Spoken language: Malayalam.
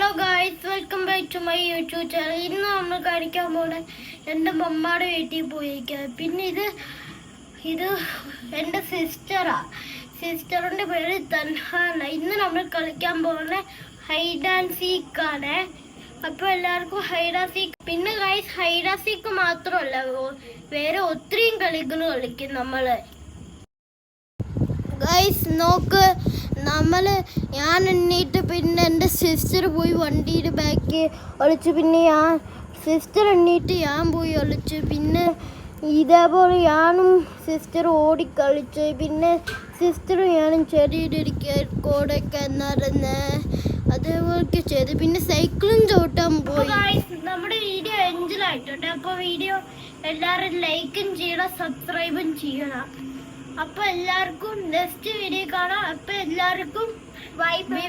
Hello guys, welcome back to my YouTube channel. ഇന്ന് നമ്മൾ കാണിക്കാൻ പോകുന്നത് എൻ്റെ മമ്മയുടെ വീട്ടിൽ പോയിരിക്കുക. പിന്നെ ഇത് എൻ്റെ സിസ്റ്ററിൻ്റെ പേര് തൻഹാന. ഇന്ന് നമ്മൾ കളിക്കാൻ പോകുന്ന ഹൈഡ് ആൻഡ് സീക്ക് ആണ്. അപ്പോൾ എല്ലാവർക്കും ഹൈഡ് ആൻഡ് സീക്ക്. പിന്നെ ഗായ്സ്, ഹൈഡ് ആൻഡ് സീക്ക് മാത്രമല്ല, വേറെ ഒത്തിരിയും കളികൾ കളിക്കും നമ്മൾ. ഗൈസ് നോക്ക്, ഞാൻ എണ്ണീട്ട് പിന്നെ എൻ്റെ സിസ്റ്റർ പോയി വണ്ടിയുടെ ബാക്കി ഒളിച്ചു. പിന്നെ സിസ്റ്റർ എണ്ണീട്ട് ഞാൻ പോയി ഒളിച്ചു. പിന്നെ ഇതേപോലെ ഞാനും സിസ്റ്റർ ഓടിക്കളിച്ചു. പിന്നെ സിസ്റ്ററും ഞാനും ചെറിയൊരു കോടൊക്കെ നടന്ന് അതേപോലെ ചെയ്ത്. പിന്നെ സൈക്കിളും ചവിട്ടാൻ പോയി. നമ്മുടെ വീഡിയോ എൻജോയ് ആയിട്ടുണ്ട്. അപ്പോൾ വീഡിയോ എല്ലാവരും ലൈക്കും ചെയ്യണം, സബ്സ്ക്രൈബും ചെയ്യണം. അപ്പൊ എല്ലാവർക്കും നെക്സ്റ്റ് വീഡിയോ കാണാം. അപ്പൊ എല്ലാവർക്കും ബൈ ബൈ.